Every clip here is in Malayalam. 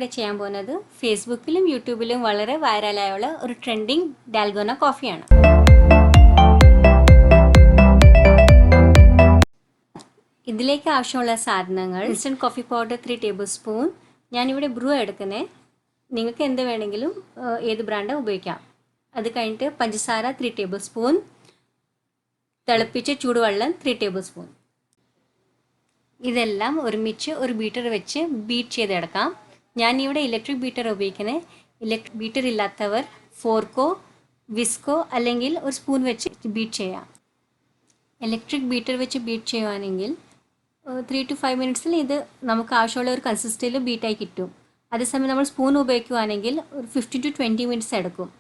ഇവിടെ ചെയ്യാൻ പോകുന്നത് ഫേസ്ബുക്കിലും യൂട്യൂബിലും വളരെ വൈറലായുള്ള ഒരു ട്രെൻഡിങ് ഡാൽഗോന കോഫിയാണ്. ഇതിലേക്ക് ആവശ്യമുള്ള സാധനങ്ങൾ: instant coffee powder 3 table spoon. ഞാനിവിടെ ബ്രൂ എടുക്കുന്നത്. നിങ്ങൾക്ക് എന്ത് വേണമെങ്കിലും ഏത് ബ്രാൻഡ് ഉപയോഗിക്കാം. അത് കഴിഞ്ഞിട്ട് പഞ്ചസാര 3 ടേബിൾ സ്പൂൺ, തിളപ്പിച്ച ചൂടുവെള്ളം 3 ടേബിൾ സ്പൂൺ. ഇതെല്ലാം ഒരുമിച്ച് ഒരു ബീറ്റർ വെച്ച് ബീറ്റ് ചെയ്തെടുക്കാം. ഞാനിവിടെ ഇലക്ട്രിക് ബീറ്റർ ഉപയോഗിക്കുന്നത്. ഇലക്ട്രിക് ബീറ്റർ ഇല്ലാത്തവർ ഫോർക്കോ വിസ്കോ അല്ലെങ്കിൽ ഒരു സ്പൂൺ വെച്ച് ബീറ്റ് ചെയ്യാം. ഇലക്ട്രിക് ബീറ്റർ വെച്ച് ബീറ്റ് ചെയ്യുവാണെങ്കിൽ 3 to 5 മിനിറ്റ്സിൽ ഇത് നമുക്ക് ആവശ്യമുള്ള ഒരു കൺസിസ്റ്റൻസിൽ ബീറ്റായി കിട്ടും. അതേസമയം നമ്മൾ സ്പൂൺ ഉപയോഗിക്കുകയാണെങ്കിൽ ഒരു 15 to 20 മിനിറ്റ്സ് എടുക്കും.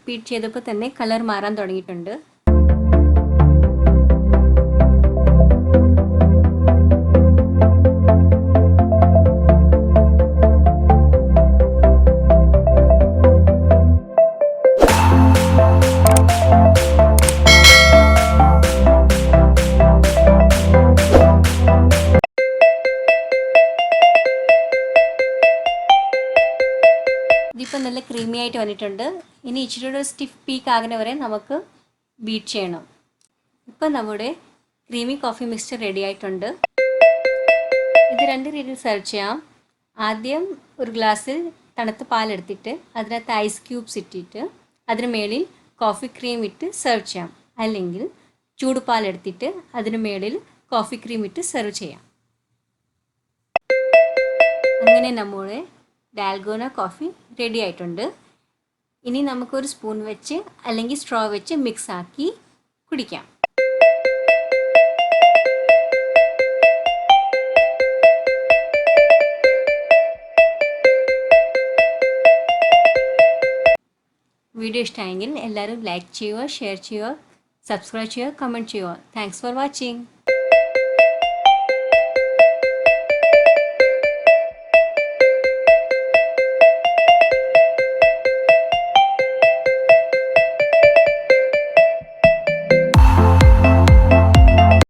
ബീറ്റ് ചെയ്തപ്പോൾ തന്നെ കളർ മാറാൻ തുടങ്ങിയിട്ടുണ്ട്. ഇതിപ്പോൾ നല്ല ക്രീമി ആയിട്ട് വന്നിട്ടുണ്ട്. ഇനി ഇച്ചിരി ഒരു സ്റ്റിഫ് പീക്ക് ആകുന്ന വരെ നമുക്ക് ബീറ്റ് ചെയ്യണം. ഇപ്പം നമ്മുടെ ക്രീമി കോഫി മിക്സ്ചർ റെഡി ആയിട്ടുണ്ട്. ഇത് 2 രീതിയിൽ സെർവ് ചെയ്യാം. ആദ്യം ഒരു ഗ്ലാസ്സിൽ തണുത്ത പാലെടുത്തിട്ട് അതിനകത്ത് ഐസ് ക്യൂബ്സ് ഇട്ടിട്ട് അതിന് മേളിൽ കോഫി ക്രീം ഇട്ട് സെർവ് ചെയ്യാം. അല്ലെങ്കിൽ ചൂടുപാലെടുത്തിട്ട് അതിന് മേളിൽ കോഫി ക്രീം ഇട്ട് സെർവ് ചെയ്യാം. അങ്ങനെ നമ്മുടെ ഡാൽഗോന കോഫി റെഡി ആയിട്ടുണ്ട്. ഇനി നമുക്കൊരു സ്പൂൺ വെച്ച് അല്ലെങ്കിൽ സ്ട്രോ വെച്ച് മിക്സ് ആക്കി കുടിക്കാം. വീഡിയോ ഇഷ്ടമായെങ്കിൽ എല്ലാവരും ലൈക്ക് ചെയ്യുക, ഷെയർ ചെയ്യുക, സബ്സ്ക്രൈബ് ചെയ്യുക, കമൻറ്റ് ചെയ്യുക. Thanks for watching.